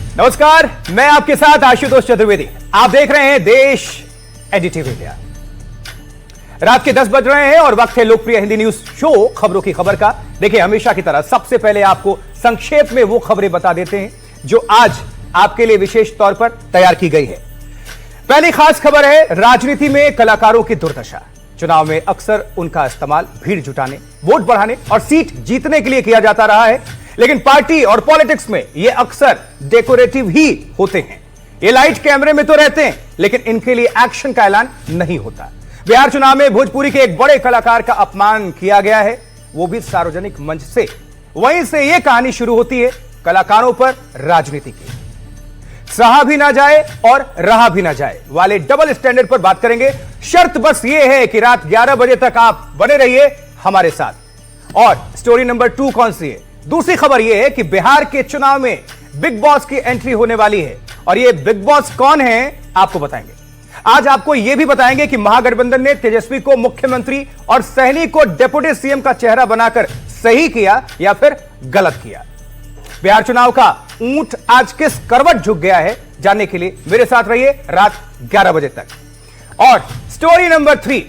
नमस्कार, मैं आपके साथ आशुतोष चतुर्वेदी। आप देख रहे हैं देश एनडीटीवी इंडिया। रात के 10 बज रहे हैं और वक्त है लोकप्रिय हिंदी न्यूज शो खबरों की खबर का। देखिए, हमेशा की तरह सबसे पहले आपको संक्षेप में वो खबरें बता देते हैं जो आज आपके लिए विशेष तौर पर तैयार की गई है। पहली खास खबर है राजनीति में कलाकारों की दुर्दशा। चुनाव में अक्सर उनका इस्तेमाल भीड़ जुटाने, वोट बढ़ाने और सीट जीतने के लिए किया जाता रहा है, लेकिन पार्टी और पॉलिटिक्स में ये अक्सर डेकोरेटिव ही होते हैं। ये लाइट कैमरे में तो रहते हैं, लेकिन इनके लिए एक्शन का ऐलान नहीं होता। बिहार चुनाव में भोजपुरी के एक बड़े कलाकार का अपमान किया गया है, वो भी सार्वजनिक मंच से। वहीं से यह कहानी शुरू होती है कलाकारों पर राजनीति की। सहा भी ना जाए और रहा भी ना जाए वाले डबल स्टैंडर्ड पर बात करेंगे। शर्त बस यह है कि रात 11 बजे तक आप बने रहिए हमारे साथ। और स्टोरी नंबर 2 कौन सी है? दूसरी खबर यह है कि बिहार के चुनाव में बिग बॉस की एंट्री होने वाली है, और ये बिग बॉस कौन है आपको बताएंगे। आज आपको यह भी बताएंगे कि महागठबंधन ने तेजस्वी को मुख्यमंत्री और सहनी को डिप्टी सीएम का चेहरा बनाकर सही किया या फिर गलत किया। बिहार चुनाव का ऊंट आज किस करवट झुक गया है, जानने के लिए मेरे साथ रहिए रात 11 बजे तक। और स्टोरी नंबर 3,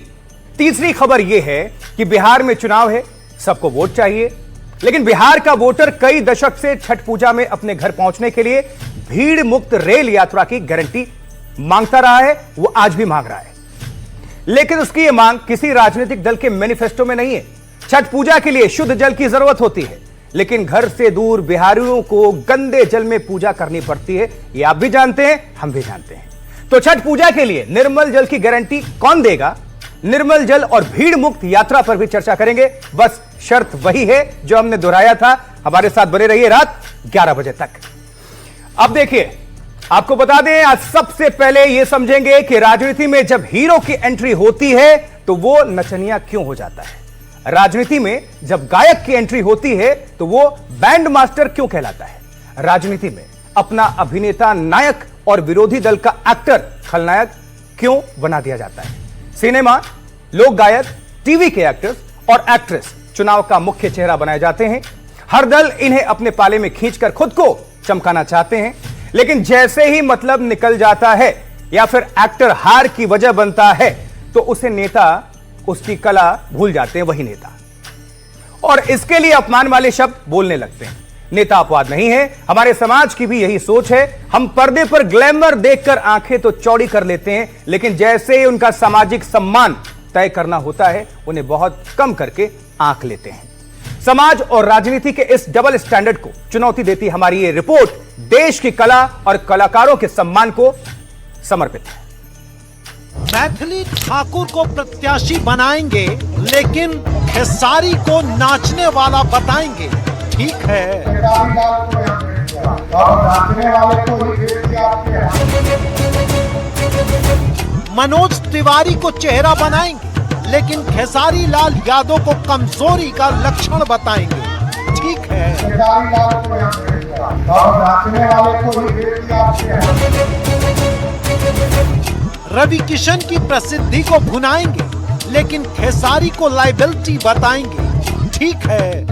तीसरी खबर यह है कि बिहार में चुनाव है, सबको वोट चाहिए, लेकिन बिहार का वोटर कई दशक से छठ पूजा में अपने घर पहुंचने के लिए भीड़ मुक्त रेल यात्रा की गारंटी मांगता रहा है। वो आज भी मांग रहा है, लेकिन उसकी यह मांग किसी राजनीतिक दल के मैनिफेस्टो में नहीं है। छठ पूजा के लिए शुद्ध जल की जरूरत होती है, लेकिन घर से दूर बिहारियों को गंदे जल में पूजा करनी पड़ती है। ये आप भी जानते हैं, हम भी जानते हैं। तो छठ पूजा के लिए निर्मल जल की गारंटी कौन देगा? निर्मल जल और भीड़ मुक्त यात्रा पर भी चर्चा करेंगे। बस शर्त वही है जो हमने दोहराया था। हमारे साथ बने रहिए रात 11 बजे तक। अब देखिए, आपको बता दें, आज सबसे पहले यह समझेंगे कि राजनीति में जब हीरो की एंट्री होती है तो वो नचनिया क्यों हो जाता है। राजनीति में जब गायक की एंट्री होती है तो वो बैंड मास्टर क्यों कहलाता है। राजनीति में अपना अभिनेता नायक और विरोधी दल का एक्टर खलनायक क्यों बना दिया जाता है। सिनेमा, लोक गायक, टीवी के एक्टर्स और एक्ट्रेस चुनाव का मुख्य चेहरा बनाए जाते हैं। हर दल इन्हें अपने पाले में खींचकर खुद को चमकाना चाहते हैं, लेकिन जैसे ही मतलब निकल जाता है या फिर एक्टर हार की वजह बनता है तो उसे नेता, उसकी कला भूल जाते हैं वही नेता, और इसके लिए अपमान वाले शब्द बोलने लगते हैं। नेता अपवाद नहीं है, हमारे समाज की भी यही सोच है। हम पर्दे पर ग्लैमर देखकर आंखें तो चौड़ी कर लेते हैं, लेकिन जैसे ही उनका सामाजिक सम्मान तय करना होता है उन्हें बहुत कम करके आंख लेते हैं। समाज और राजनीति के इस डबल स्टैंडर्ड को चुनौती देती हमारी ये रिपोर्ट देश की कला और कलाकारों के सम्मान को समर्पित है। मैथिली ठाकुर को प्रत्याशी बनाएंगे, लेकिन खेसारी को नाचने वाला बताएंगे। ठीक है, मनोज तिवारी को चेहरा बनाएंगे, लेकिन खेसारी लाल यादव को कमजोरी का लक्षण बताएंगे। ठीक है, रवि किशन की प्रसिद्धि को भुनाएंगे, लेकिन खेसारी को लाइबिलिटी बताएंगे। ठीक है,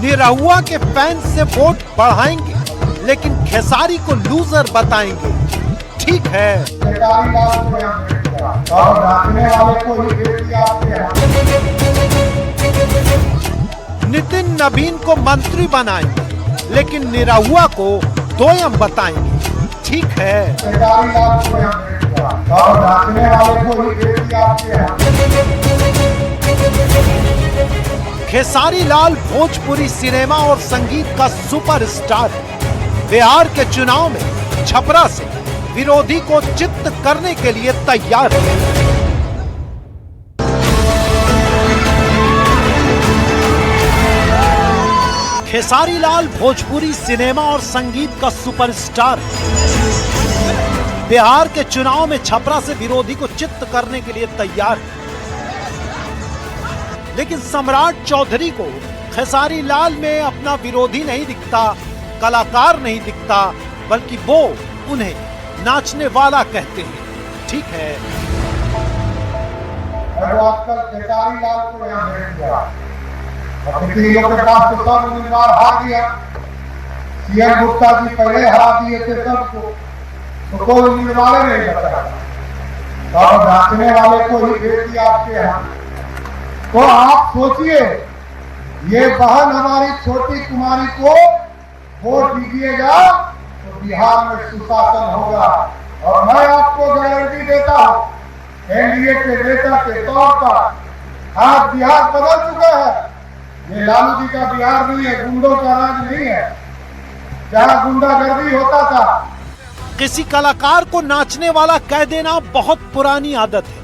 निरहुआ के फैंस से वोट बढ़ाएंगे, लेकिन खेसारी को लूजर बताएंगे। ठीक है, नितिन नवीन को मंत्री बनाएंगे, लेकिन निरहुआ को दोयम बताएंगे। ठीक है, खेसारी लाल भोजपुरी सिनेमा और संगीत का सुपरस्टार है। बिहार के चुनाव में छपरा से विरोधी को चित्त करने के लिए तैयार है। खेसारी लाल भोजपुरी सिनेमा और संगीत का सुपरस्टार है। बिहार के चुनाव में छपरा से विरोधी को चित्त करने के लिए तैयार है, लेकिन सम्राट चौधरी को खेसारी लाल में अपना विरोधी नहीं दिखता, कलाकार नहीं दिखता, बल्कि वो उन्हें नाचने वाला कहते हैं। ठीक है, मैं वो आजकल खेसारी लाल को यहाँ भेज दिया। अब किसी लोग के पास तो सब उम्मीदवार हार गया। सीएम गुप्ता जी पहले हरा दिए थे सबको, तो कोई उम्मीदवार नहीं बचा। तो जांचने वाले को ही भेज दिया आपके यहाँ। तो आप सोचिए, ये बहन हमारी छोटी कुमारी को वोट दीजिएगा तो बिहार में सुशासन होगा। और मैं आपको गारंटी देता हूँ, एनडीए के नेता के तौर पर आज बिहार बदल चुका है। ये लालू जी का बिहार नहीं है, गुंडों का राज नहीं है, जहाँ गुंडागर्दी होता था। किसी कलाकार को नाचने वाला कह देना बहुत पुरानी आदत है।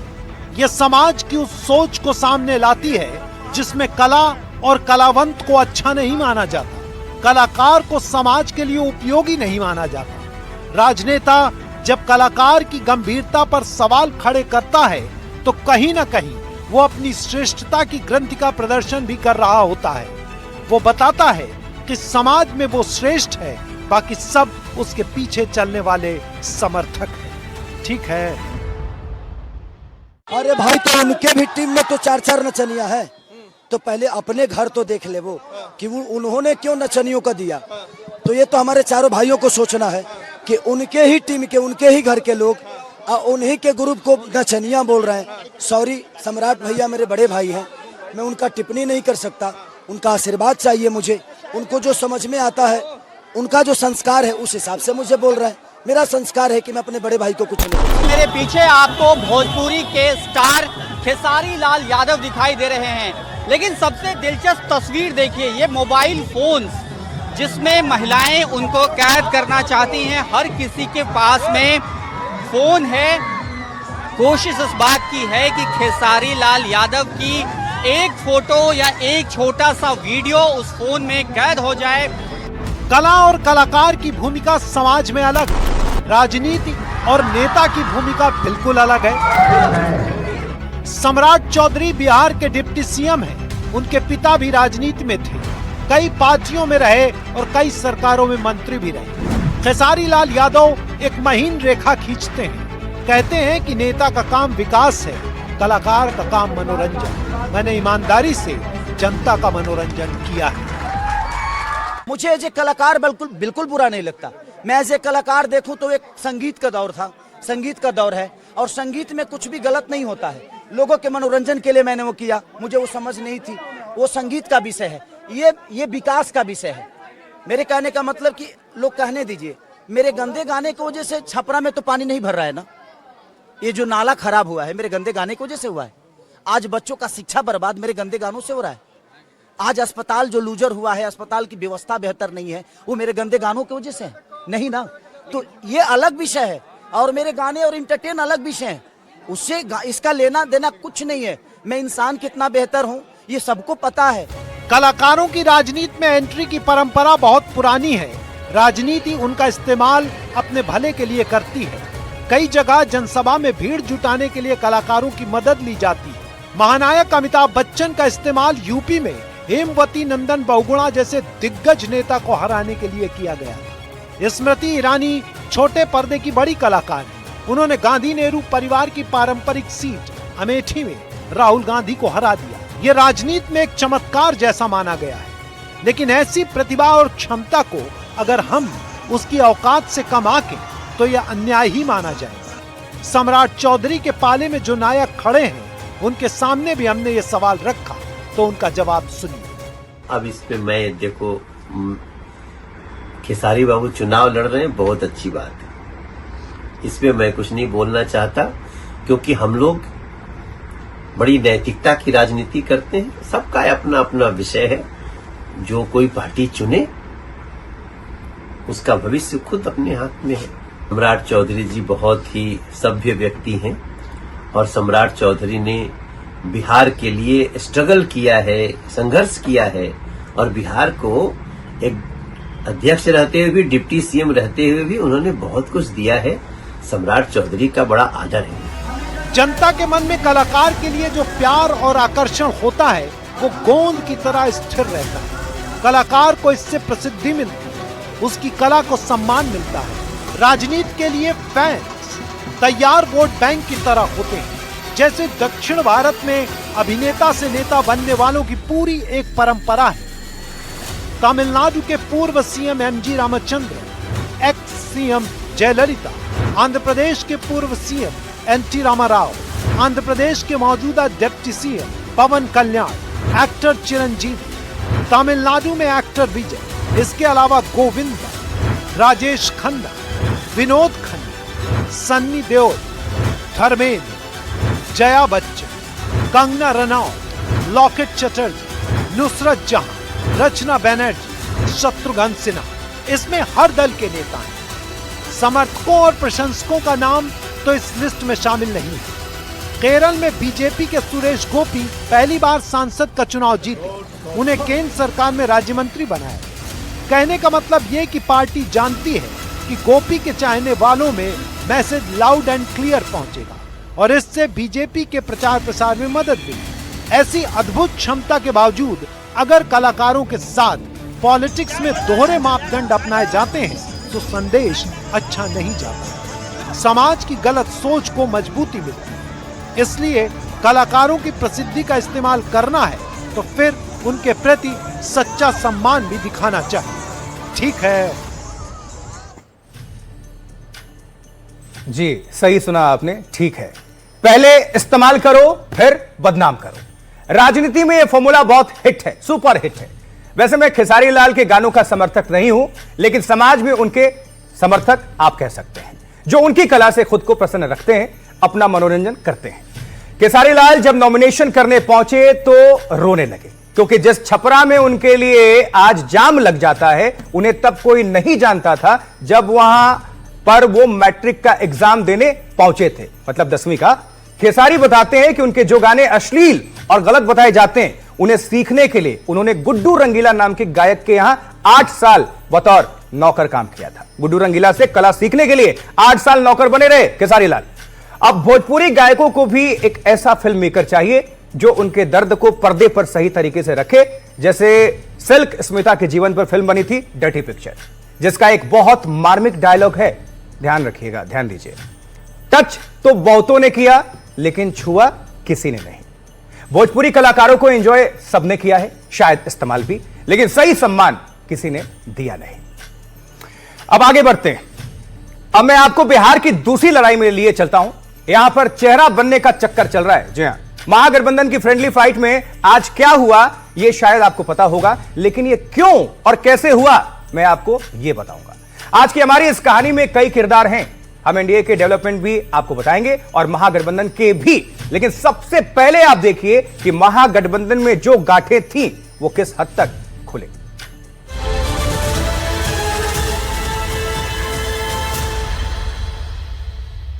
ये समाज की उस सोच को सामने लाती है जिसमें कला और कलावंत को अच्छा नहीं माना जाता, कलाकार को समाज के लिए उपयोगी नहीं माना जाता। राजनेता जब कलाकार की गंभीरता पर सवाल खड़े करता है तो कहीं ना कहीं वो अपनी श्रेष्ठता की ग्रंथि का प्रदर्शन भी कर रहा होता है। वो बताता है कि समाज में वो श्रेष्ठ है, बाकी सब उसके पीछे चलने वाले समर्थक हैं। ठीक है। अरे भाई, तो उनके भी टीम में तो 4-4 नचनिया है, तो पहले अपने घर तो देख ले वो कि वो उन्होंने क्यों नचनियों का दिया। तो ये तो हमारे चारों भाइयों को सोचना है कि उनके ही टीम के, उनके ही घर के लोग उन्हीं के ग्रुप को नचनिया बोल रहे हैं। सॉरी, सम्राट भैया मेरे बड़े भाई हैं, मैं उनका टिप्पणी नहीं कर सकता, उनका आशीर्वाद चाहिए मुझे। उनको जो समझ में आता है, उनका जो संस्कार है, उस हिसाब से मुझे बोल रहे हैं। मेरा संस्कार है कि मैं अपने बड़े भाई को कुछ नहीं। मेरे पीछे आपको भोजपुरी के स्टार खेसारी लाल यादव दिखाई दे रहे हैं, लेकिन सबसे दिलचस्प तस्वीर देखिए, ये मोबाइल फोन्स जिसमें महिलाएं उनको कैद करना चाहती हैं। हर किसी के पास में फोन है। कोशिश इस बात की है कि खेसारी लाल यादव की एक फोटो या एक छोटा सा वीडियो उस फोन में कैद हो जाए। कला और कलाकार की भूमिका समाज में अलग, राजनीति और नेता की भूमिका बिल्कुल अलग है। सम्राट चौधरी बिहार के डिप्टी सीएम हैं। उनके पिता भी राजनीति में थे, कई पार्टियों में रहे और कई सरकारों में मंत्री भी रहे। खेसारी लाल यादव एक महीन रेखा खींचते हैं। कहते हैं कि नेता का काम विकास है, कलाकार का काम मनोरंजन। मैंने ईमानदारी से जनता का मनोरंजन किया है। मुझे एज ए कलाकार बिल्कुल बुरा नहीं लगता। मैं एज ए कलाकार देखूं तो एक संगीत का दौर था, संगीत का दौर है, और संगीत में कुछ भी गलत नहीं होता है। लोगों के मनोरंजन के लिए मैंने वो किया, मुझे वो समझ नहीं थी। वो संगीत का विषय है, ये विकास का विषय है। मेरे कहने का मतलब कि लोग कहने दीजिए, मेरे गंदे गाने की वजह से छपरा में तो पानी नहीं भर रहा है ना। ये जो नाला खराब हुआ है मेरे गंदे गाने की वजह से हुआ है। आज बच्चों का शिक्षा बर्बाद मेरे गंदे गानों से हो रहा है। आज अस्पताल जो लूजर हुआ है, अस्पताल की व्यवस्था बेहतर नहीं है, वो मेरे गंदे गानों की वजह से है नहीं ना। तो ये अलग विषय है और मेरे गाने और इंटरटेन अलग विषय है, उससे इसका लेना देना कुछ नहीं है। मैं इंसान कितना बेहतर हूँ ये सबको पता है। कलाकारों की राजनीति में एंट्री की परंपरा बहुत पुरानी है। राजनीति उनका इस्तेमाल अपने भले के लिए करती है। कई जगह जनसभा में भीड़ जुटाने के लिए कलाकारों की मदद ली जाती है। महानायक अमिताभ बच्चन का इस्तेमाल यूपी में हेमवती नंदन बहुगुणा जैसे दिग्गज नेता को हराने के लिए किया गया। स्मृति ईरानी छोटे पर्दे की बड़ी कलाकार है। उन्होंने गांधी नेहरू परिवार की पारंपरिक सीट अमेठी में राहुल गांधी को हरा दिया। ये राजनीति में एक चमत्कार जैसा माना गया है, लेकिन ऐसी प्रतिभा और क्षमता को अगर हम उसकी औकात से कम आके तो यह अन्याय ही माना जाएगा। सम्राट चौधरी के पाले में जो नायक खड़े हैं, उनके सामने भी हमने ये सवाल रखा, तो उनका जवाब सुनिए। अब इस पे मैं देखो, खेसारी बाबू चुनाव लड़ रहे हैं, बहुत अच्छी बात है। इस पे मैं कुछ नहीं बोलना चाहता, क्योंकि हम लोग बड़ी नैतिकता की राजनीति करते हैं। सबका अपना अपना विषय है। जो कोई पार्टी चुने उसका भविष्य खुद अपने हाथ में है। सम्राट चौधरी जी बहुत ही सभ्य व्यक्ति हैं और सम्राट चौधरी ने बिहार के लिए स्ट्रगल किया है, संघर्ष किया है, और बिहार को एक अध्यक्ष रहते हुए भी, डिप्टी सीएम रहते हुए भी उन्होंने बहुत कुछ दिया है। सम्राट चौधरी का बड़ा आदर है। जनता के मन में कलाकार के लिए जो प्यार और आकर्षण होता है वो गोंद की तरह स्थिर रहता है। कलाकार को इससे प्रसिद्धि मिलती है, उसकी कला को सम्मान मिलता है। राजनीति के लिए फैंस तैयार वोट बैंक की तरह होते हैं। जैसे दक्षिण भारत में अभिनेता से नेता बनने वालों की पूरी एक परंपरा है। तमिलनाडु के पूर्व CM MG Ramachandra, ex CM Jayalalitha, Andhra Pradesh के पूर्व सीएम एनटी रामाराव, आंध्र प्रदेश के मौजूदा deputy CM Pawan Kalyan, actor Chiranjeevi, Tamil Nadu actor Vijay, इसके अलावा गोविंदा, राजेश खन्ना, विनोद खन्ना, सन्नी देओल, धर्मेंद्र, जया बच्चन, कंगना रनौत, लॉकेट चटर्जी, नुसरत जहां, रचना बनर्जी, शत्रुघ्न सिन्हा, इसमें हर दल के नेता हैं। समर्थकों और प्रशंसकों का नाम तो इस लिस्ट में शामिल नहीं है। केरल में बीजेपी के सुरेश गोपी पहली बार सांसद का चुनाव जीते, उन्हें केंद्र सरकार में राज्य मंत्री बनाया। कहने का मतलब ये कि पार्टी जानती है कि गोपी के चाहने वालों में मैसेज लाउड एंड क्लियर पहुंचेगा और इससे बीजेपी के प्रचार प्रसार में मदद मिलेगी। ऐसी अद्भुत क्षमता के बावजूद अगर कलाकारों के साथ पॉलिटिक्स में दोहरे मापदंड अपनाए जाते हैं तो संदेश अच्छा नहीं जाता, समाज की गलत सोच को मजबूती मिलती है। इसलिए कलाकारों की प्रसिद्धि का इस्तेमाल करना है तो फिर उनके प्रति सच्चा सम्मान भी दिखाना चाहिए। ठीक है जी, सही सुना आपने, ठीक है। पहले इस्तेमाल करो फिर बदनाम करो। राजनीति में यह फॉर्मूला बहुत हिट है, सुपर हिट है। वैसे मैं खेसारी लाल के गानों का समर्थक नहीं हूं, लेकिन समाज में उनके समर्थक आप कह सकते हैं, जो उनकी कला से खुद को प्रसन्न रखते हैं, अपना मनोरंजन करते हैं। खेसारी लाल जब नॉमिनेशन करने पहुंचे तो रोने लगे, क्योंकि जिस छपरा में उनके लिए आज जाम लग जाता है, उन्हें तब कोई नहीं जानता था जब वहां पर वो मैट्रिक का एग्जाम देने पहुंचे थे, मतलब 10वीं का। खेसारी बताते हैं कि उनके जो गाने अश्लील और गलत बताए जाते हैं, उन्हें सीखने के लिए उन्होंने गुड्डू रंगीला नाम के गायक के यहां 8 साल बतौर नौकर काम किया था। गुड्डू रंगीला से कला सीखने के लिए 8 साल नौकर बने रहे खेसारी लाल। अब भोजपुरी गायकों को भी एक ऐसा फिल्म मेकर चाहिए जो उनके दर्द को पर्दे पर सही तरीके से रखे, जैसे सिल्क स्मिता के जीवन पर फिल्म बनी थी डर्टी पिक्चर, जिसका एक बहुत मार्मिक डायलॉग है, ध्यान रखिएगा, ध्यान दीजिए। टच तो बहुतों ने किया लेकिन छुआ किसी ने नहीं। भोजपुरी कलाकारों को एंजॉय सबने किया है, शायद इस्तेमाल भी, लेकिन सही सम्मान किसी ने दिया नहीं। अब आगे बढ़ते हैं। अब मैं आपको बिहार की दूसरी लड़ाई में लिए चलता हूं। यहां पर चेहरा बनने का चक्कर चल रहा है। जी हां, महागठबंधन की फ्रेंडली फाइट में आज क्या हुआ यह शायद आपको पता होगा, लेकिन यह क्यों और कैसे हुआ मैं आपको यह बताऊंगा। आज की हमारी इस कहानी में कई किरदार हैं। हम एनडीए के डेवलपमेंट भी आपको बताएंगे और महागठबंधन के भी, लेकिन सबसे पहले आप देखिए कि महागठबंधन में जो गांठें थीं वो किस हद तक खुले।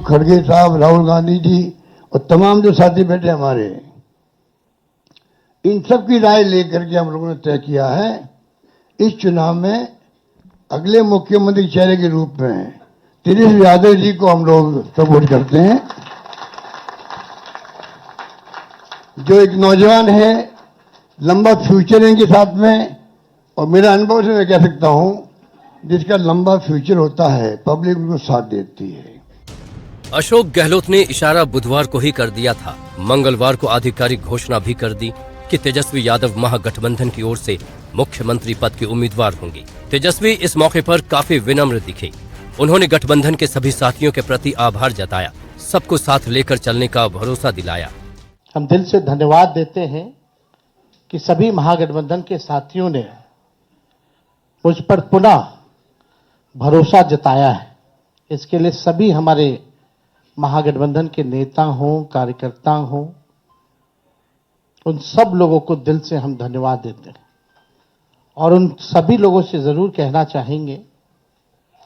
खड़गे साहब, राहुल गांधी जी और तमाम जो साथी बैठे हमारे, इन सब की राय लेकर के हम लोगों ने तय किया है इस चुनाव में अगले मुख्यमंत्री चेहरे के रूप में तेजस्वी यादव जी को हम लोग सपोर्ट करते हैं, जो एक नौजवान है, लंबा फ्यूचर है इनके साथ में, और मेरा अनुभव से मैं कह सकता हूं जिसका लंबा फ्यूचर होता है पब्लिक उनको साथ देती है। अशोक गहलोत ने इशारा बुधवार को ही कर दिया था। मंगलवार को आधिकारिक घोषणा भी कर दी कि तेजस्वी यादव महागठबंधन की ओर से मुख्यमंत्री पद के उम्मीदवार होंगे। तेजस्वी इस मौके पर काफी विनम्र दिखे। उन्होंने गठबंधन के सभी साथियों के प्रति आभार जताया, सबको साथ लेकर चलने का भरोसा दिलाया। हम दिल से धन्यवाद देते हैं कि सभी महागठबंधन के साथियों ने मुझ पर पुनः भरोसा जताया है। इसके लिए सभी हमारे महागठबंधन के नेता हों, कार्यकर्ता हों, उन सब लोगों को दिल से हम धन्यवाद देते हैं और उन सभी लोगों से जरूर कहना चाहेंगे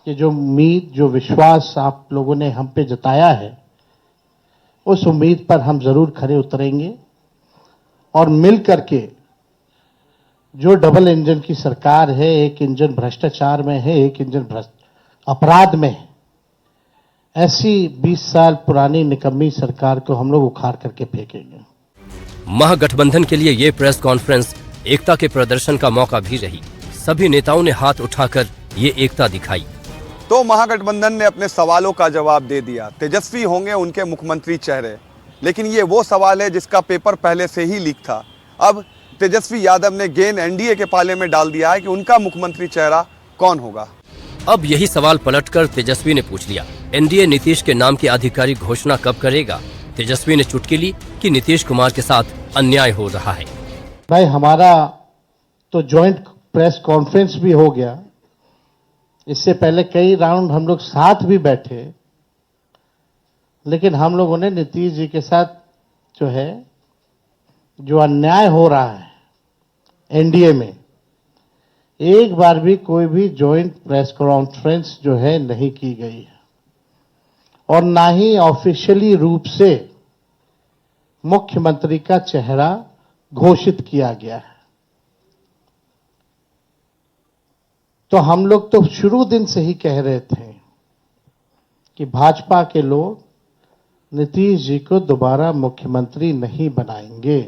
कि जो उम्मीद, जो विश्वास आप लोगों ने हम पे जताया है, उस उम्मीद पर हम जरूर खरे उतरेंगे और मिल करके जो डबल इंजन की सरकार है, एक इंजन भ्रष्टाचार में है, एक इंजन अपराध में है, ऐसी 20 साल पुरानी निकम्मी सरकार को हम लोग उखाड़ करके फेंकेंगे। महागठबंधन के लिए ये प्रेस कॉन्फ्रेंस एकता के प्रदर्शन का मौका भी रही। सभी नेताओं ने हाथ उठाकर ये एकता दिखाई। तो महागठबंधन ने अपने सवालों का जवाब दे दिया। तेजस्वी होंगे उनके मुख्यमंत्री चेहरे। लेकिन ये वो सवाल है जिसका पेपर पहले से ही लीक था। अब तेजस्वी यादव ने गेंद एनडीए के पाले में डाल दिया है कि उनका मुख्यमंत्री चेहरा कौन होगा। अब यही सवाल पलटकर तेजस्वी ने पूछ लिया, एनडीए नीतीश के नाम की आधिकारिक घोषणा कब करेगा? तेजस्वी ने चुटकी ली कि नीतीश कुमार के साथ अन्याय हो रहा है। भाई हमारा तो जॉइंट प्रेस कॉन्फ्रेंस भी हो गया, इससे पहले कई राउंड हम लोग साथ भी बैठे, लेकिन हम लोगों ने नीतीश जी के साथ जो अन्याय हो रहा है एनडीए में, एक बार भी कोई भी जॉइंट प्रेस कॉन्फ्रेंस नहीं की गई है और ना ही ऑफिशियली रूप से मुख्यमंत्री का चेहरा घोषित किया गया है। तो हम लोग तो शुरू दिन से ही कह रहे थे कि भाजपा के लोग नीतीश जी को दोबारा मुख्यमंत्री नहीं बनाएंगे।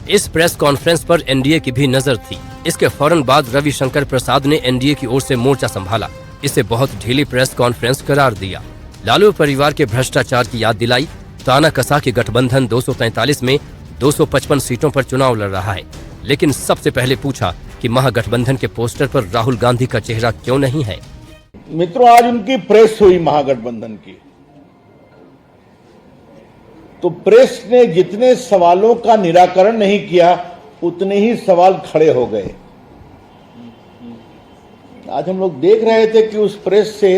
इस प्रेस कॉन्फ्रेंस पर एनडीए की भी नजर थी। इसके फौरन बाद रविशंकर प्रसाद ने एनडीए की ओर से मोर्चा संभाला, इसे बहुत ढीली प्रेस कॉन्फ्रेंस करार दिया। लालू परिवार के भ्रष्टाचार की याद दिलाई। ताना कसा के गठबंधन 243 में 255 सीटों पर चुनाव लड़ रहा है, लेकिन सबसे पहले पूछा कि महागठबंधन के पोस्टर पर राहुल गांधी का चेहरा क्यों नहीं है। मित्रों, आज उनकी प्रेस हुई महागठबंधन की, तो प्रेस ने जितने सवालों का निराकरण नहीं किया उतने ही सवाल खड़े हो गए। आज हम लोग देख रहे थे कि उस प्रेस से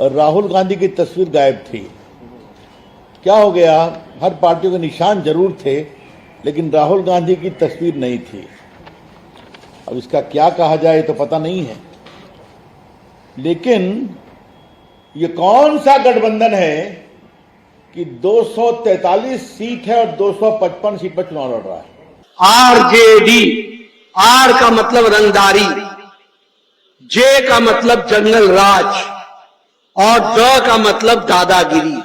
राहुल गांधी की तस्वीर गायब थी। क्या हो गया? हर पार्टियों के निशान जरूर थे, लेकिन राहुल गांधी की तस्वीर नहीं थी। अब इसका क्या कहा जाए तो पता नहीं है, लेकिन ये कौन सा गठबंधन है कि 243 सीट है और 255 सीट पर चुनाव लड़ रहा है। आरजेडी, आर का मतलब रंगदारी, जे का मतलब जंगल राज और द का मतलब दादागिरी।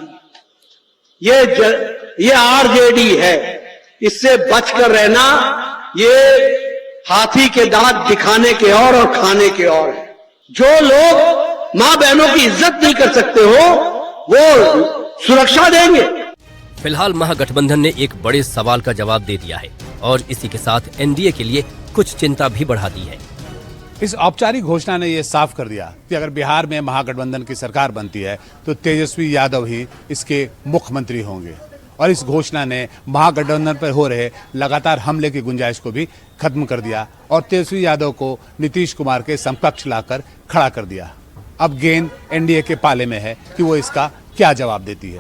ये आरजेडी है, इससे बचकर रहना। ये हाथी के दांत दिखाने के और खाने के और है। जो लोग मां बहनों की इज्जत नहीं कर सकते हो वो सुरक्षा देंगे। फिलहाल महागठबंधन ने एक बड़े सवाल का जवाब दे दिया है और इसी के साथ एनडीए के लिए कुछ चिंता भी बढ़ा दी है। इस औपचारिक घोषणा ने यह साफ कर दिया कि अगर बिहार में महागठबंधन की सरकार बनती है तो तेजस्वी यादव ही इसके मुख्यमंत्री होंगे, और इस घोषणा ने महागठबंधन पर हो रहे लगातार हमले की गुंजाइश को भी खत्म कर दिया और तेजस्वी यादव को नीतीश कुमार के समकक्ष लाकर खड़ा कर दिया। अब गेंद एनडीए के पाले में है कि वो इसका क्या जवाब देती है।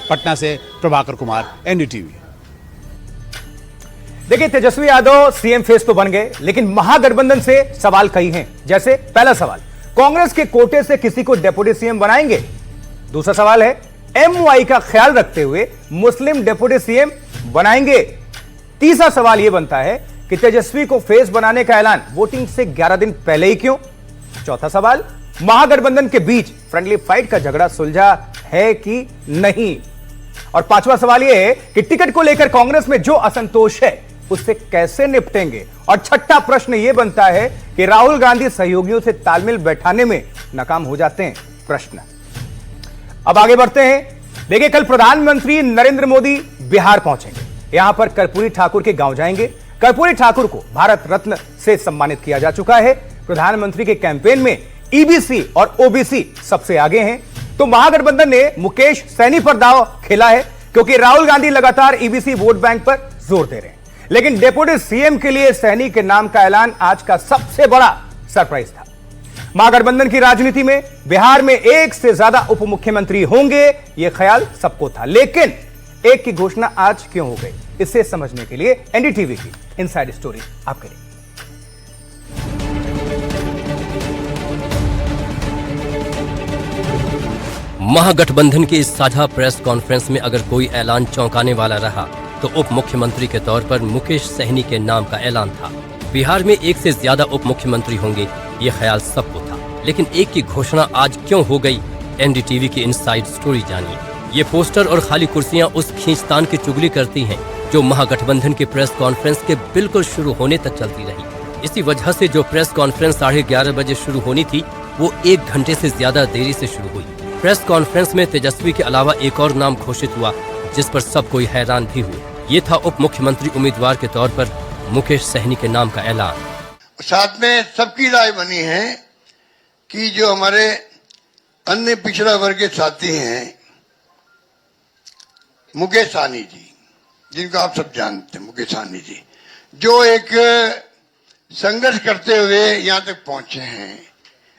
पटना से प्रभाकर कुमार, एनडीटीवी। देखिए, तेजस्वी यादव सीएम फेस तो बन गए, लेकिन महागठबंधन से सवाल कई हैं। जैसे पहला सवाल, कांग्रेस के कोटे से किसी को डिप्टी सीएम बनाएंगे? दूसरा सवाल है, एमवाई का ख्याल रखते हुए मुस्लिम डिप्टी सीएम बनाएंगे? तीसरा सवाल यह बनता है कि तेजस्वी को फेस बनाने का ऐलान वोटिंग से 11 दिन पहले ही क्यों? चौथा सवाल, महागठबंधन के बीच फ्रेंडली फाइट का झगड़ा सुलझा है कि नहीं? और पांचवा सवाल यह है कि टिकट को लेकर कांग्रेस में जो असंतोष है उससे कैसे निपटेंगे? और छठा प्रश्न यह बनता है कि राहुल गांधी सहयोगियों से तालमेल बैठाने में नाकाम हो जाते हैं? प्रश्न। अब आगे बढ़ते हैं। देखिए, कल प्रधानमंत्री नरेंद्र मोदी बिहार पहुंचेंगे। यहां पर कर्पूरी ठाकुर के गांव जाएंगे। कर्पूरी ठाकुर को भारत रत्न से सम्मानित किया जा चुका है। प्रधानमंत्री के कैंपेन में ईबीसी और ओबीसी सबसे आगे हैं। तो महागठबंधन ने मुकेश सैनी पर दांव खेला है, क्योंकि राहुल गांधी लगातार ईबीसी वोट बैंक पर जोर दे रहे हैं। लेकिन डिप्टी सीएम के लिए सैनी के नाम का ऐलान आज का सबसे बड़ा सरप्राइज था। महागठबंधन की राजनीति में बिहार में एक से ज्यादा उप मुख्यमंत्री होंगे, यह ख्याल सबको था, लेकिन एक की घोषणा आज क्यों हो गई? इसे समझने के लिए एनडीटीवी की इनसाइड स्टोरी आपके लिए। महागठबंधन की इस साझा प्रेस कॉन्फ्रेंस में अगर कोई ऐलान चौंकाने वाला रहा तो उप मुख्यमंत्री के तौर पर मुकेश सहनी के नाम का ऐलान था। बिहार में एक से ज्यादा उप मुख्यमंत्री होंगे, ये ख्याल सबको था, लेकिन एक की घोषणा आज क्यों हो गई? एनडीटीवी की इनसाइड स्टोरी जानिए। ये पोस्टर और खाली कुर्सियां उस खींचतान की चुगली करती हैं जो महागठबंधन की प्रेस कॉन्फ्रेंस के बिल्कुल शुरू होने तक चलती रही। इसी वजह से जो प्रेस कॉन्फ्रेंस 11:30 बजे शुरू होनी थी वो 1 घंटे से ज्यादा देरी से शुरू हुई। प्रेस कॉन्फ्रेंस में तेजस्वी के अलावा एक और नाम घोषित हुआ जिस पर सब कोई हैरान भी हुए। ये था उप मुख्यमंत्री उम्मीदवार के तौर पर मुकेश सहनी के नाम का ऐलान। साथ में सबकी राय बनी है कि जो हमारे अन्य पिछड़ा वर्ग के साथी हैं, मुकेश सहनी जी, जिनको आप सब जानते हैं, मुकेश सहनी जी, जो एक संघर्ष करते हुए यहाँ तक पहुंचे हैं,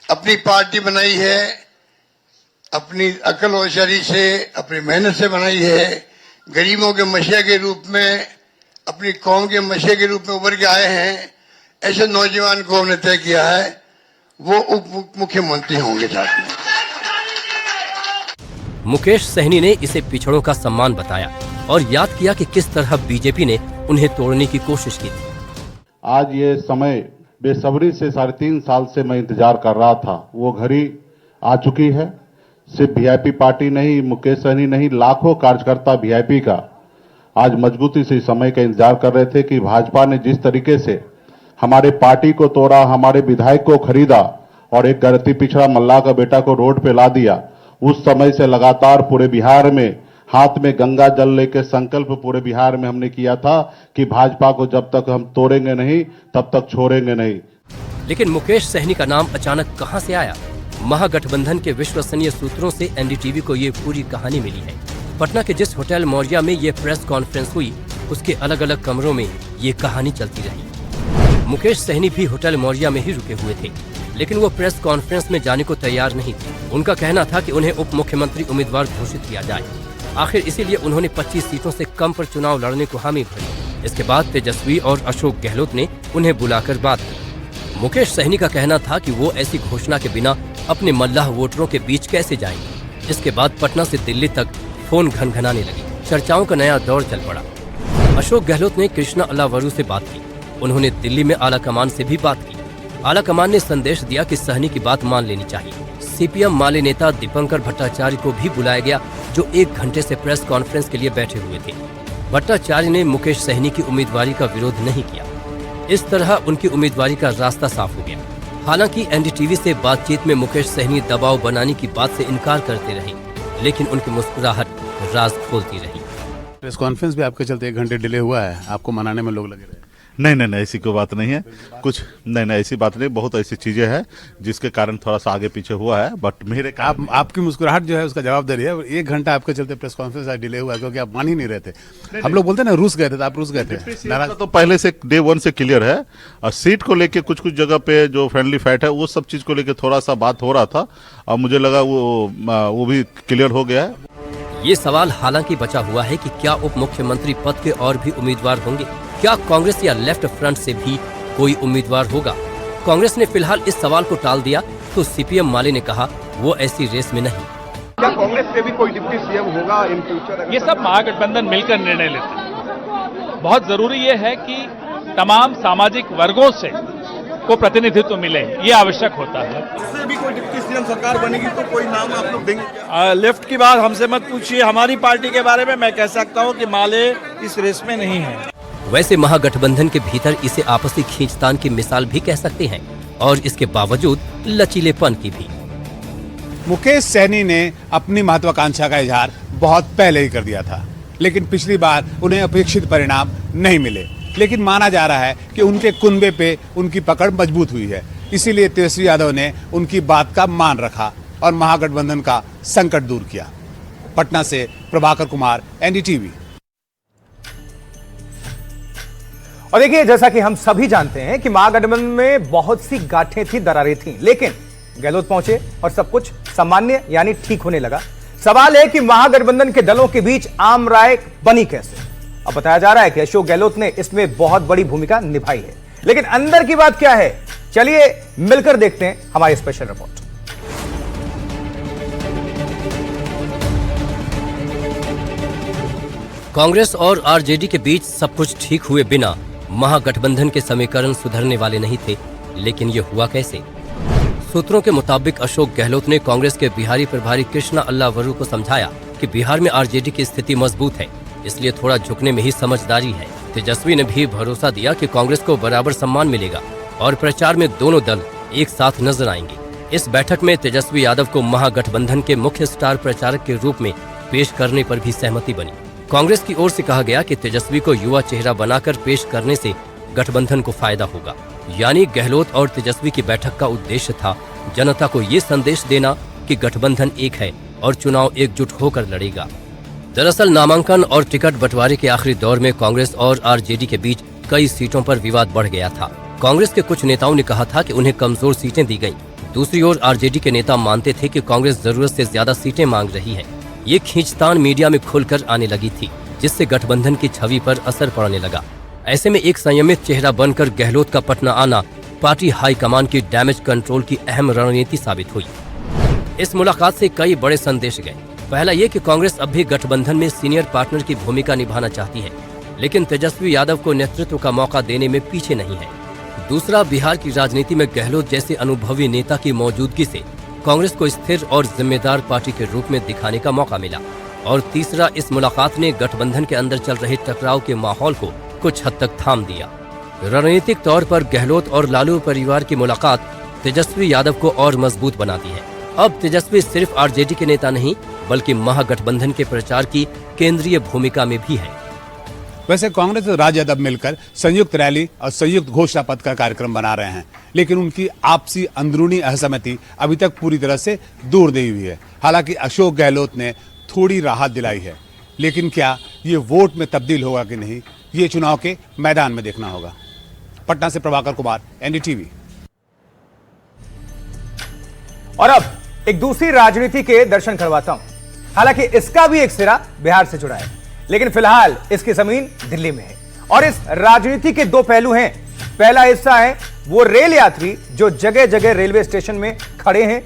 अपनी पार्टी बनाई है, अपनी अकल होशियारी से, अपनी मेहनत से बनाई है, गरीबों के मसीहा के रूप में, अपनी कौम के मसीहा के रूप में उभर के आए हैं। ऐसे नौजवान को हमने तय किया है वो उप मुख्यमंत्री होंगे। साथ में मुकेश सहनी ने इसे पिछड़ों का सम्मान बताया और याद किया कि किस तरह बीजेपी ने उन्हें तोड़ने की कोशिश की थी। आज ये समय बेसब्री से 3.5 साल से मैं इंतजार कर रहा था, वो घड़ी आ चुकी है। सिर्फ वीआईपी पार्टी नहीं, मुकेश सहनी नहीं, लाखों कार्यकर्ता वीआईपी का आज मजबूती से इस समय का इंतजार कर रहे थे कि भाजपा ने जिस तरीके से हमारे पार्टी को तोड़ा, हमारे विधायक को खरीदा और एक गलती पिछड़ा मल्लाह का बेटा को रोड पे ला दिया, उस समय से लगातार पूरे बिहार में हाथ में गंगा जल लेकर संकल्प पूरे बिहार में हमने किया था कि भाजपा को जब तक हम तोड़ेंगे नहीं तब तक छोड़ेंगे नहीं। लेकिन मुकेश सहनी का नाम अचानक कहां से आया? महागठबंधन के विश्वसनीय सूत्रों से एनडीटीवी को ये पूरी कहानी मिली है। पटना के जिस होटल मौर्या में ये प्रेस कॉन्फ्रेंस हुई, उसके अलग अलग कमरों में ये कहानी चलती रही। मुकेश सहनी भी होटल मौर्या में ही रुके हुए थे, लेकिन वो प्रेस कॉन्फ्रेंस में जाने को तैयार नहीं थे। उनका कहना था कि उन्हें उप मुख्यमंत्री उम्मीदवार घोषित किया जाए। आखिर इसीलिए उन्होंने 25 सीटों से कम पर चुनाव लड़ने को हामी भरी। इसके बाद तेजस्वी और अशोक गहलोत ने उन्हें बुलाकर बात की। मुकेश सहनी का कहना था कि वो ऐसी घोषणा के बिना अपने मल्लाह वोटरों के बीच कैसे जाएंगे। इसके बाद पटना से दिल्ली तक फोन घनघनाने लगी, चर्चाओं का नया दौर चल पड़ा। अशोक गहलोत ने कृष्णा अल्लावरू से बात की, उन्होंने दिल्ली में आला कमान से भी बात की। आला कमान ने संदेश दिया कि सहनी की बात मान लेनी चाहिए। सीपीएम माले नेता दीपंकर भट्टाचार्य को भी बुलाया गया, जो 1 घंटे से प्रेस कॉन्फ्रेंस के लिए बैठे हुए थे। भट्टाचार्य ने मुकेश सहनी की उम्मीदवारी का विरोध नहीं किया। इस तरह उनकी उम्मीदवारी का रास्ता साफ हो गया। हालांकि एनडीटीवी से बातचीत में मुकेश सहनी दबाव बनाने की बात से इनकार करते रहे, लेकिन उनकी मुस्कुराहट राज खोलती रही। प्रेस कॉन्फ्रेंस भी आपके चलते 1 घंटे डिले हुआ है, आपको मनाने में लोग लगे रहे। नहीं, ऐसी कोई बात नहीं है। कुछ नहीं, ऐसी बात नहीं। बहुत ऐसी चीजें हैं जिसके कारण थोड़ा सा आगे पीछे हुआ है, बट मेरे आपकी मुस्कुराहट जो है उसका जवाब दे रही है। 1 घंटा आपके चलते प्रेस कॉन्फ्रेंस आज डिले हुआ है क्योंकि आप मान ही नहीं रहे थे। हम लोग बोलते हैं ना, रूस गए थे, तो आप रूस गए थे। नाराज तो पहले से डे 1 से क्लियर है। और सीट को लेके कुछ जगह पे जो फ्रेंडली फाइट है, वो सब चीज को लेके थोड़ा सा बात हो रहा था और मुझे लगा वो भी क्लियर हो गया है। ये सवाल हालांकि बचा हुआ है कि क्या उप मुख्यमंत्री पद के और भी उम्मीदवार होंगे? क्या कांग्रेस या लेफ्ट फ्रंट से भी कोई उम्मीदवार होगा? कांग्रेस ने फिलहाल इस सवाल को टाल दिया, तो सीपीएम माले ने कहा वो ऐसी रेस में नहीं। क्या कांग्रेस से भी कोई डिप्टी सीएम होगा इन फ्यूचर? ये सब महागठबंधन मिलकर निर्णय लेते हैं। बहुत जरूरी ये है कि तमाम सामाजिक वर्गों से को प्रतिनिधित्व मिले, ये आवश्यक होता है। इससे भी कोई डिप्टी सीएम सरकार बनेगी तो कोई नाम आप लोग देंगे? लेफ्ट की बात हमसे मत पूछिए, हमारी पार्टी के बारे में मैं कह सकता हूँ कि माले इस रेस में नहीं है। वैसे महागठबंधन के भीतर इसे आपसी खींचतान की मिसाल भी कह सकते हैं, और इसके बावजूद लचीलेपन की भी। मुकेश सहनी ने अपनी महत्वाकांक्षा का इजहार बहुत पहले ही कर दिया था, लेकिन पिछली बार उन्हें अपेक्षित परिणाम नहीं मिले। लेकिन माना जा रहा है कि उनके कुनबे पे उनकी पकड़ मजबूत हुई है, इसीलिए तेजस्वी यादव ने उनकी बात का मान रखा और महागठबंधन का संकट दूर किया। पटना से प्रभाकर कुमार, एनडीटीवी। और देखिए, जैसा कि हम सभी जानते हैं कि महागठबंधन में बहुत सी गांठें थी, दरारें थी, लेकिन गहलोत पहुंचे और सब कुछ सामान्य यानी ठीक होने लगा। सवाल है कि महागठबंधन के दलों के बीच आम राय बनी कैसे? अब बताया जा रहा है कि अशोक गहलोत ने इसमें बहुत बड़ी भूमिका निभाई है, लेकिन अंदर की बात क्या है, चलिए मिलकर देखते हैं हमारी स्पेशल रिपोर्ट। कांग्रेस और आरजेडी के बीच सब कुछ ठीक हुए बिना महागठबंधन के समीकरण सुधरने वाले नहीं थे, लेकिन ये हुआ कैसे? सूत्रों के मुताबिक अशोक गहलोत ने कांग्रेस के बिहारी प्रभारी कृष्णा अल्लावरू को समझाया कि बिहार में आरजेडी की स्थिति मजबूत है, इसलिए थोड़ा झुकने में ही समझदारी है। तेजस्वी ने भी भरोसा दिया कि कांग्रेस को बराबर सम्मान मिलेगा और प्रचार में दोनों दल एक साथ नजर आएंगे। इस बैठक में तेजस्वी यादव को महागठबंधन के मुख्य स्टार प्रचारक के रूप में पेश करने पर भी सहमति बनी। कांग्रेस की ओर से कहा गया कि तेजस्वी को युवा चेहरा बनाकर पेश करने से गठबंधन को फायदा होगा। यानी गहलोत और तेजस्वी की बैठक का उद्देश्य था जनता को ये संदेश देना कि गठबंधन एक है और चुनाव एकजुट होकर लड़ेगा। दरअसल नामांकन और टिकट बंटवारे के आखिरी दौर में कांग्रेस और आरजेडी के बीच कई सीटों पर विवाद बढ़ गया था। कांग्रेस के कुछ नेताओं ने कहा था कि उन्हें कमजोर सीटें दी गईं। दूसरी ओर आरजेडी के नेता मानते थे कि कांग्रेस जरूरत से ज्यादा सीटें मांग रही है। ये खींचतान मीडिया में खुलकर आने लगी थी, जिससे गठबंधन की छवि पर असर पड़ने लगा। ऐसे में एक संयमित चेहरा बनकर गहलोत का पटना आना पार्टी हाईकमान की डैमेज कंट्रोल की अहम रणनीति साबित हुई। इस मुलाकात से कई बड़े संदेश गए। पहला ये कि कांग्रेस अब भी गठबंधन में सीनियर पार्टनर की भूमिका निभाना चाहती है, लेकिन तेजस्वी यादव को नेतृत्व का मौका देने में पीछे नहीं है। दूसरा, बिहार की राजनीति में गहलोत जैसे अनुभवी नेता की मौजूदगी से कांग्रेस को स्थिर और जिम्मेदार पार्टी के रूप में दिखाने का मौका मिला। और तीसरा, इस मुलाकात ने गठबंधन के अंदर चल रहे टकराव के माहौल को कुछ हद तक थाम दिया। रणनीतिक तौर पर गहलोत और लालू परिवार की मुलाकात तेजस्वी यादव को और मजबूत बनाती है। अब तेजस्वी सिर्फ आरजेडी के नेता नहीं, बल्कि महागठबंधन के प्रचार की केंद्रीय भूमिका में भी है। वैसे कांग्रेस और राजद अब मिलकर संयुक्त रैली और संयुक्त घोषणा पत्र का कार्यक्रम बना रहे हैं, लेकिन उनकी आपसी अंदरूनी असहमति अभी तक पूरी तरह से दूर नहीं हुई है। हालांकि अशोक गहलोत ने थोड़ी राहत दिलाई है, लेकिन क्या ये वोट में तब्दील होगा कि नहीं, ये चुनाव के मैदान में देखना होगा। पटना से प्रभाकर कुमार, एनडीटीवी। और अब एक दूसरी राजनीति के दर्शन करवाता हूं। हालांकि इसका भी एक सिरा बिहार से जुड़ा है, लेकिन फिलहाल इसकी जमीन दिल्ली में है। और इस राजनीति के दो पहलू हैं। पहला हिस्सा है वो रेल यात्री जो जगह जगह रेलवे स्टेशन में खड़े हैं,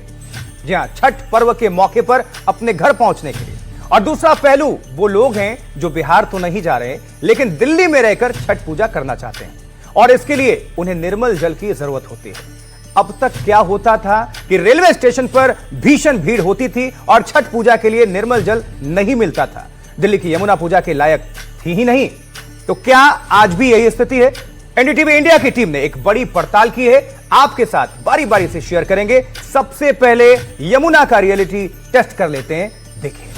जी हां, छठ पर्व के मौके पर अपने घर पहुंचने के लिए। और दूसरा पहलू वो लोग हैं जो बिहार तो नहीं जा रहे, लेकिन दिल्ली में रहकर छठ पूजा करना चाहते हैं, और इसके लिए उन्हें निर्मल जल की जरूरत होती है। अब तक क्या होता था कि रेलवे स्टेशन पर भीषण भीड़ होती थी और छठ पूजा के लिए निर्मल जल नहीं मिलता था। दिल्ली की यमुना पूजा के लायक थी ही नहीं। तो क्या आज भी यही स्थिति है? एनडीटीवी इंडिया की टीम ने एक बड़ी पड़ताल की है, आपके साथ बारी बारी से शेयर करेंगे। सबसे पहले यमुना का रियलिटी टेस्ट कर लेते हैं, देखिए।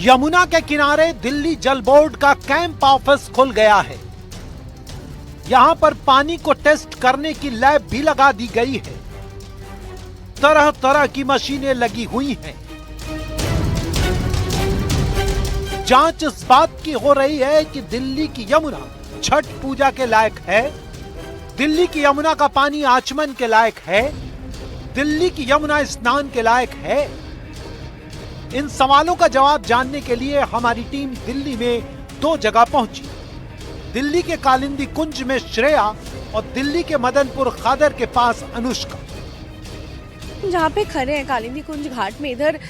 यमुना के किनारे दिल्ली जल बोर्ड का कैंप ऑफिस खुल गया है। यहां पर पानी को टेस्ट करने की लैब भी लगा दी गई है। तरह तरह की मशीनें लगी हुई हैं। जांच इस बात की हो रही है कि दिल्ली की यमुना छठ पूजा के लायक है, दिल्ली की यमुना का पानी आचमन के लायक है, दिल्ली की यमुना स्नान के लायक है। इन सवालों का जवाब जानने के लिए हमारी टीम दिल्ली में दो जगह पहुंची। दिल्ली के कालिंदी कुंज में श्रेया और दिल्ली के मदनपुर खादर के पास अनुष्का। जहाँ पे खड़े हैं कालिंदी कुंज घाट में, इधर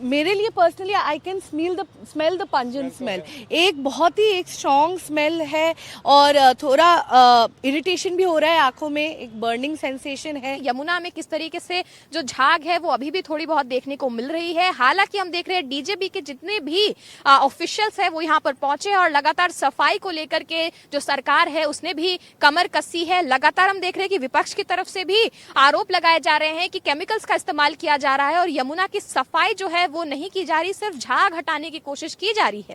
मेरे लिए personally I can smell the pungent smell. एक बहुत ही एक स्ट्रॉन्ग स्मेल है और थोड़ा इरिटेशन भी हो रहा है आंखों में, एक बर्निंग सेंसेशन है। यमुना में किस तरीके से जो झाग है वो अभी भी थोड़ी बहुत देखने को मिल रही है। हालांकि हम देख रहे हैं डीजेबी के जितने भी ऑफिशियल्स हैं वो यहाँ पर पहुंचे और लगातार सफाई को लेकर के जो सरकार है उसने भी कमर कसी है। लगातार हम देख रहे हैं कि विपक्ष की तरफ से भी आरोप लगाए जा रहे हैं कि केमिकल्स का इस्तेमाल किया जा रहा है और यमुना की सफाई जो है वो नहीं की जा रही, सिर्फ झाग हटाने की कोशिश की जा रही है।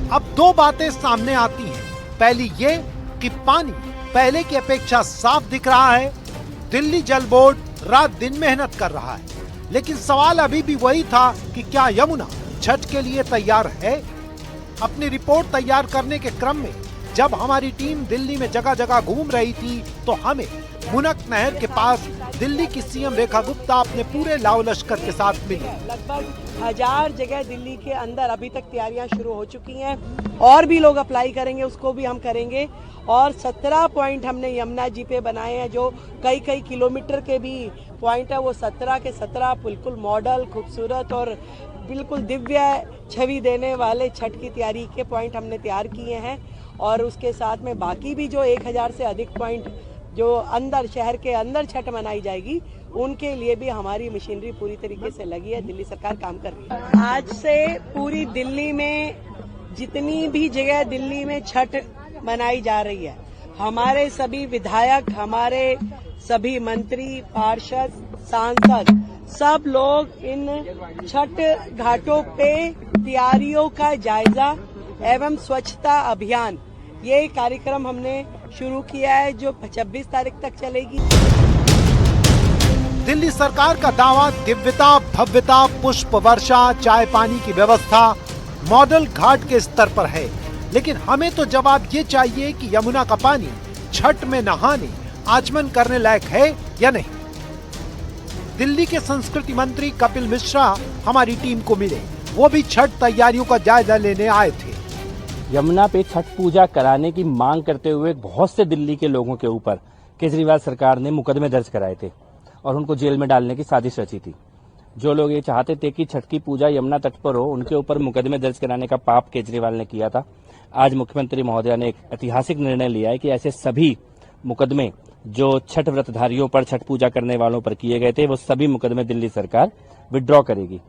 अब दो बातें सामने आती हैं। पहली ये कि पानी पहले की अपेक्षा साफ दिख रहा है। दिल्ली जल बोर्ड रात दिन मेहनत कर रहा है, लेकिन सवाल अभी भी वही था कि क्या यमुना छठ के लिए तैयार है? अपनी रिपोर्ट तैयार करने के क्रम में जब हमारी टीम दिल्ली में जगह जगह घूम रही थी तो हमें मुनक नहर के पास दिल्ली की सीएम रेखा गुप्ता अपने पूरे लाव लश्कर के साथ मिली। लगभग 1000 जगह दिल्ली के अंदर अभी तक तैयारियां शुरू हो चुकी हैं और भी लोग अप्लाई करेंगे, उसको भी हम करेंगे। और 17 पॉइंट हमने यमुना जी पे बनाए हैं जो कई किलोमीटर के भी पॉइंट है। वो 17 के 17 बिल्कुल मॉडल, खूबसूरत और बिल्कुल दिव्य छवि देने वाले छठ की तैयारी के पॉइंट हमने तैयार किए हैं। और उसके साथ में बाकी भी जो 1000 से अधिक पॉइंट जो अंदर शहर के अंदर छठ मनाई जाएगी उनके लिए भी हमारी मशीनरी पूरी तरीके से लगी है। दिल्ली सरकार काम कर रही है। आज से पूरी दिल्ली में जितनी भी जगह दिल्ली में छठ मनाई जा रही है, हमारे सभी विधायक, हमारे सभी मंत्री, पार्षद, सांसद, सब लोग इन छठ घाटों पे तैयारियों का जायजा एवं स्वच्छता अभियान, ये कार्यक्रम हमने शुरू किया है जो 26 तारीख तक चलेगी। दिल्ली सरकार का दावा दिव्यता, भव्यता, पुष्प वर्षा, चाय पानी की व्यवस्था मॉडल घाट के स्तर पर है, लेकिन हमें तो जवाब ये चाहिए कि यमुना का पानी छठ में नहाने, आचमन करने लायक है या नहीं। दिल्ली के संस्कृति मंत्री कपिल मिश्रा हमारी टीम को मिले, वो भी छठ तैयारियों का जायजा लेने आए थे। यमुना पे छठ पूजा कराने की मांग करते हुए बहुत से दिल्ली के लोगों के ऊपर केजरीवाल सरकार ने मुकदमे दर्ज कराए थे और उनको जेल में डालने की साजिश रची थी। जो लोग ये चाहते थे कि छठ की पूजा यमुना तट पर हो, उनके ऊपर मुकदमे दर्ज कराने का पाप केजरीवाल ने किया था। आज मुख्यमंत्री महोदया ने एक ऐतिहासिक निर्णय लिया है कि ऐसे सभी मुकदमे जो छठ व्रतधारियों पर, छठ पूजा करने वालों पर किए गए थे, वो सभी मुकदमे दिल्ली सरकार विड्रॉ करेगी।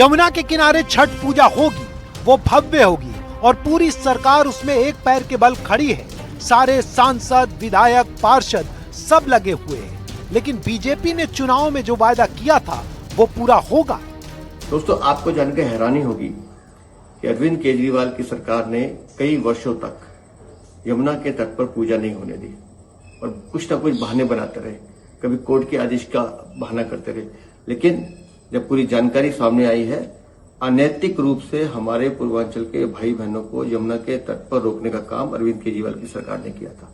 यमुना के किनारे छठ पूजा होगी, वो भव्य होगी और पूरी सरकार उसमें एक पैर के बल खड़ी है। सारे सांसद, विधायक, पार्षद सब लगे हुए हैं, लेकिन बीजेपी ने चुनाव में जो वायदा किया था वो पूरा होगा। दोस्तों, आपको जानकर हैरानी होगी कि अरविंद केजरीवाल की सरकार ने कई वर्षों तक यमुना के तट पर पूजा नहीं होने दी और कुछ ना कुछ बहाने बनाते रहे, कभी कोर्ट के आदेश का बहाना करते रहे। लेकिन जब पूरी जानकारी सामने आई है, अनैतिक रूप से हमारे पूर्वांचल के भाई बहनों को यमुना के तट पर रोकने का काम अरविंद केजरीवाल की सरकार ने किया था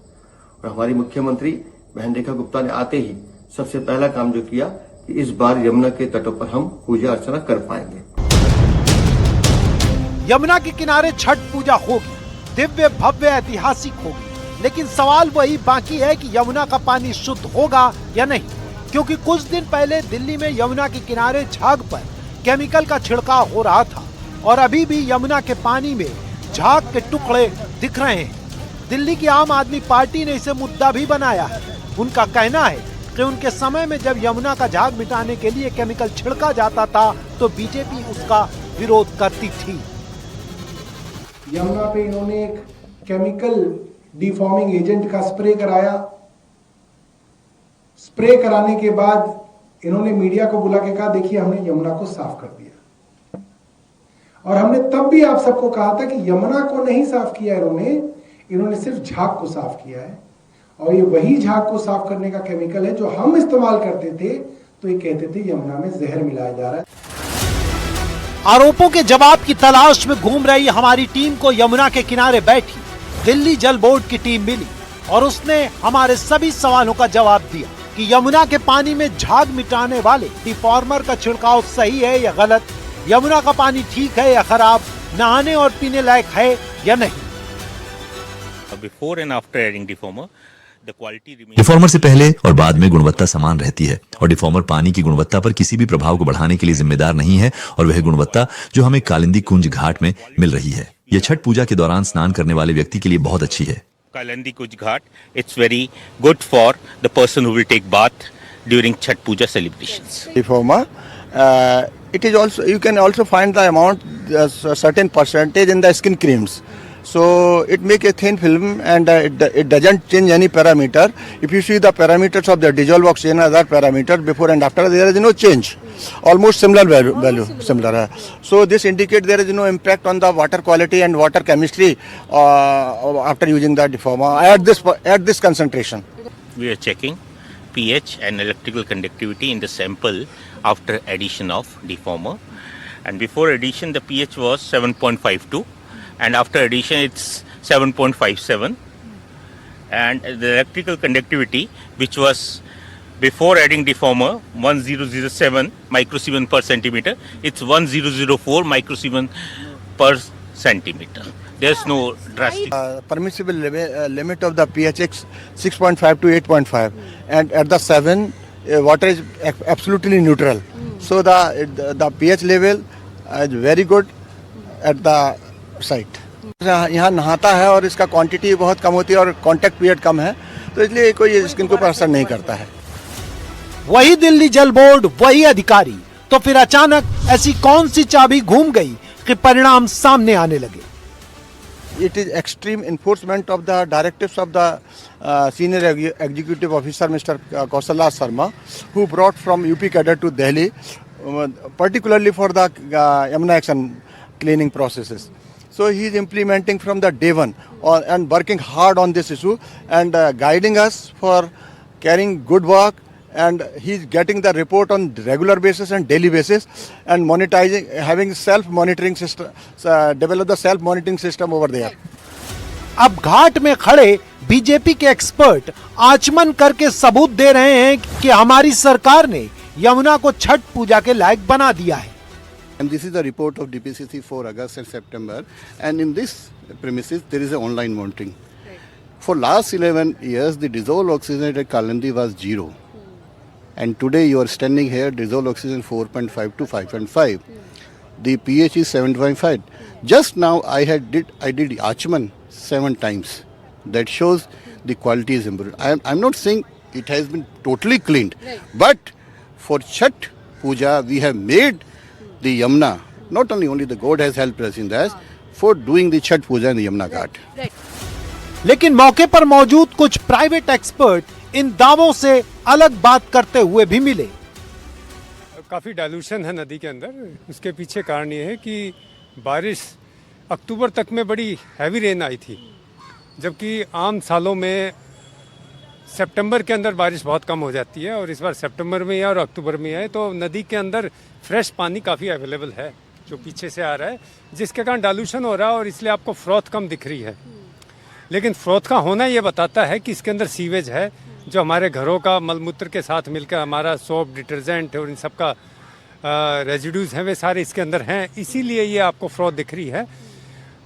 और हमारी मुख्यमंत्री बहन रेखा गुप्ता ने आते ही सबसे पहला काम जो किया कि इस बार यमुना के तटों पर हम पूजा अर्चना कर पाएंगे। यमुना के किनारे छठ पूजा होगी, दिव्य, भव्य, ऐतिहासिक होगी, लेकिन सवाल वही बाकी है कि यमुना का पानी शुद्ध होगा या नहीं, क्योंकि कुछ दिन पहले दिल्ली में यमुना के किनारे झाग पर केमिकल का छिड़काव हो रहा था और अभी भी यमुना के पानी में झाग के टुकड़े दिख रहे हैं। दिल्ली की आम आदमी पार्टी ने इसे मुद्दा भी बनाया है। उनका कहना है कि उनके समय में जब यमुना का झाग मिटाने के लिए केमिकल छिड़का जाता था तो बीजेपी उसका विरोध करती थी। यमुना पे इन्होंने एक केमिकल डिफॉर्मिंग एजेंट का स्प्रे कराया। स्प्रे कराने के बाद इन्होंने मीडिया को बुला के कहा, देखिए हमने यमुना को साफ कर दिया। और हमने तब भी आप सबको कहा था कि यमुना को नहीं साफ किया इन्होंने सिर्फ झाग को साफ किया है और ये वही झाग को साफ करने का केमिकल है जो हम इस्तेमाल करते थे, तो ये कहते थे यमुना में जहर मिलाया जा रहा है। आरोपों के जवाब की तलाश में घूम रही हमारी टीम को यमुना के किनारे बैठी दिल्ली जल बोर्ड की टीम मिली और उसने हमारे सभी सवालों का जवाब दिया कि यमुना के पानी में झाग मिटाने वाले डिफॉर्मर का छिड़काव सही है या गलत, यमुना का पानी ठीक है या खराब, नहाने और पीने लायक है या नहीं। बिफोर एंड आफ्टर एडिंग डिफॉर्मर, डिफॉर्मर से पहले और बाद में गुणवत्ता समान रहती है और डिफॉर्मर पानी की गुणवत्ता पर किसी भी प्रभाव को बढ़ाने के लिए जिम्मेदार नहीं है और वह गुणवत्ता जो हमें कालिंदी कुंज घाट में मिल रही है, यह छठ पूजा के दौरान स्नान करने वाले व्यक्ति के लिए बहुत अच्छी है। Kalindi Kunj Ghat, it's very good for the person who will take bath during Chhath Puja celebrations. Deformer, it is also, you can also find the amount, certain percentage in the skin creams. So it make a thin film and it doesn't change any parameter. If you see the parameters of the dissolved oxygen, other parameters before and after, there is no change. Almost similar value, similar. So this indicates there is no impact on the water quality and water chemistry after using the deformer at this concentration. We are checking pH and electrical conductivity in the sample after addition of deformer, and before addition the pH was 7.52 and after addition it's 7.57, and the electrical conductivity, which was before adding deformer 1007 microsiemens per centimeter, it's 1004 microsiemens per centimeter. There's no drastic. Permissible limit of the pH is 6.5 to 8.5, and at the 7 water is absolutely neutral. So the pH level is very good at the site. यहाँ नहाता है और इसका quantity बहुत कम होती है और contact period कम है, तो इसलिए कोई स्किन के ऊपर असर नहीं करता है। वही दिल्ली जल बोर्ड, वही अधिकारी, तो फिर अचानक ऐसी कौन सी चाबी घूम गई कि परिणाम सामने आने लगे। it is extreme enforcement of the directives of the senior executive officer Mr. Kausala Sharma, who brought from UP cadre to Delhi, particularly for the Yamuna action cleaning processes. So he is implementing from the day one and working hard on this issue and guiding us for carrying good work. And he's getting the report on regular basis and daily basis and monetizing, having self-monitoring system, develop the self-monitoring system over there. अब घाट में खड़े BJP के expert आचमन करके सबूत दे रहे हैं कि हमारी सरकार ने यमुना को छठ पूजा के लायक बना दिया है. And this is the report of DPCC for August and September. And in this premises, there is a online monitoring. For last 11 years, the dissolved oxygen at Kalindi was 0. And today you are standing here, dissolved oxygen 4.5 to 5.5. The pH is 7.5. Just now I did Achman 7 times. That shows the quality is improved. I'm not saying it has been totally cleaned, but for Chhat Puja we have made the Yamuna. Not only the God has helped us in this for doing the Chhat Puja in the Yamuna Ghat. लेकिन मौके पर मौजूद कुछ private expert in दावों से अलग बात करते हुए भी मिले. काफ़ी डाइल्यूशन है नदी के अंदर. उसके पीछे कारण ये है कि बारिश अक्टूबर तक में बड़ी हैवी रेन आई थी, जबकि आम सालों में सितंबर के अंदर बारिश बहुत कम हो जाती है और इस बार सितंबर में और अक्टूबर में है. तो नदी के अंदर फ्रेश पानी काफ़ी अवेलेबल है जो पीछे से आ रहा है, जिसके कारण डाइल्यूशन हो रहा है और इसलिए आपको फ्रोथ कम दिख रही है. लेकिन फ्रोथ का होना ये बताता है कि इसके अंदर सीवेज है जो हमारे घरों का मलमूत्र के साथ मिलकर हमारा सोप, डिटर्जेंट और इन सब का रेजिड्यूज हैं वे सारे इसके अंदर हैं, इसीलिए ये आपको फ्रोथ दिख रही है.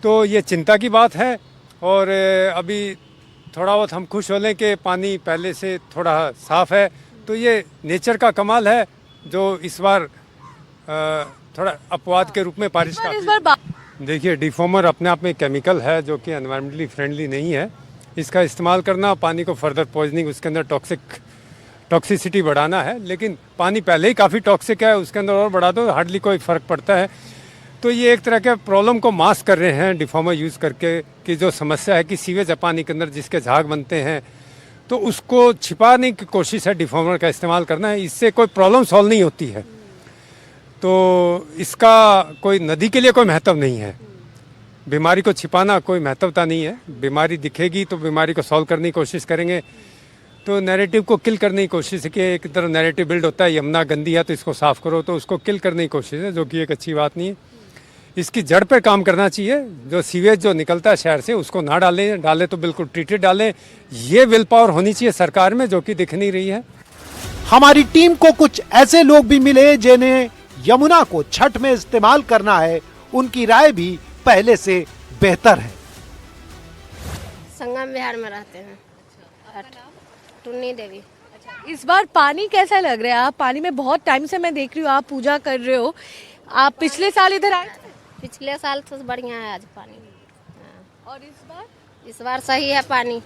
तो ये चिंता की बात है. और अभी थोड़ा बहुत हम खुश हो लें कि पानी पहले से थोड़ा साफ़ है, तो ये नेचर का कमाल है जो इस बार थोड़ा अपवाद के रूप में बारिश का. देखिए, डिफॉर्मर अपने आप में केमिकल है जो कि एनवायरमेंटली फ्रेंडली नहीं है. इसका इस्तेमाल करना पानी को फर्दर पॉइजनिंग, उसके अंदर टॉक्सिसिटी बढ़ाना है. लेकिन पानी पहले ही काफ़ी टॉक्सिक है, उसके अंदर और बढ़ा दो हार्डली कोई फ़र्क पड़ता है. तो ये एक तरह के प्रॉब्लम को मास्क कर रहे हैं डिफॉर्मर यूज़ करके, कि जो समस्या है कि सीवेज है पानी के अंदर जिसके झाग बनते हैं, तो उसको छिपाने की कोशिश है डिफॉर्मर का इस्तेमाल करना है. इससे कोई प्रॉब्लम सॉल्व नहीं होती है. तो इसका कोई नदी के लिए कोई महत्व नहीं है. बीमारी को छिपाना कोई महत्वता नहीं है. बीमारी दिखेगी तो बीमारी को सॉल्व करने की कोशिश करेंगे. तो नैरेटिव को किल करने की कोशिश है कि एक तरफ नैरेटिव बिल्ड होता है यमुना गंदी है तो इसको साफ़ करो, तो उसको किल करने की कोशिश है, जो कि एक अच्छी बात नहीं है. इसकी जड़ पर काम करना चाहिए. जो सीवेज जो निकलता है शहर से उसको ना डालें तो बिल्कुल ट्रीटेड डालें. ये विल पावर होनी चाहिए सरकार में, जो कि दिख नहीं रही है. हमारी टीम को कुछ ऐसे लोग भी मिले जिन्हें यमुना को छठ में इस्तेमाल करना है. उनकी राय भी पहले से बेहतर है. संगम बिहार में रहते हैं. टुन्नी देवी. इस बार पानी कैसा लग रहा है? आप पानी में बहुत टाइम से मैं देख रही हूँ आप पूजा कर रहे हो. आप पिछले साल इधर आए थे? पिछले साल तो बढ़िया है आज पानी. और इस बार सही है पानी.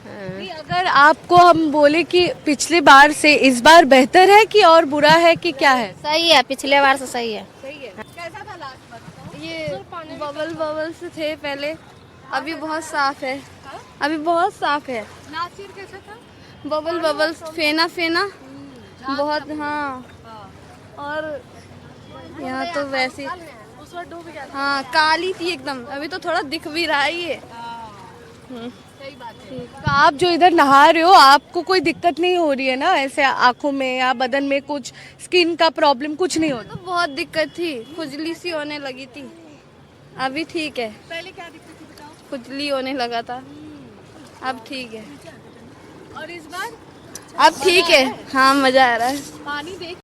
नहीं, अगर आपको हम बोले कि पिछले बार से इस बार बेहतर है कि और बुरा है कि क्या है? सही है, पिछले बार से सही है. कैसा था लास्ट बार? ये बबल से थे पहले, अभी बहुत साफ है. अभी बहुत साफ है. लास्ट ईयर कैसा था? बबल फेना बहुत. हाँ, और यहाँ तो वैसे हाँ काली थी एकदम. अभी तो थोड़ा दिख भी रहा है ये. सही बात है. तो आप जो इधर नहा रहे हो आपको कोई दिक्कत नहीं हो रही है ना, ऐसे आंखों में या बदन में कुछ स्किन का प्रॉब्लम कुछ नहीं होता? तो बहुत दिक्कत थी, खुजली सी होने लगी थी. अभी ठीक है. पहले क्या दिक्कत थी बताओ? खुजली होने लगा था, अब ठीक है. और इस बार अब ठीक है. हाँ, मजा आ रहा है. पानी देख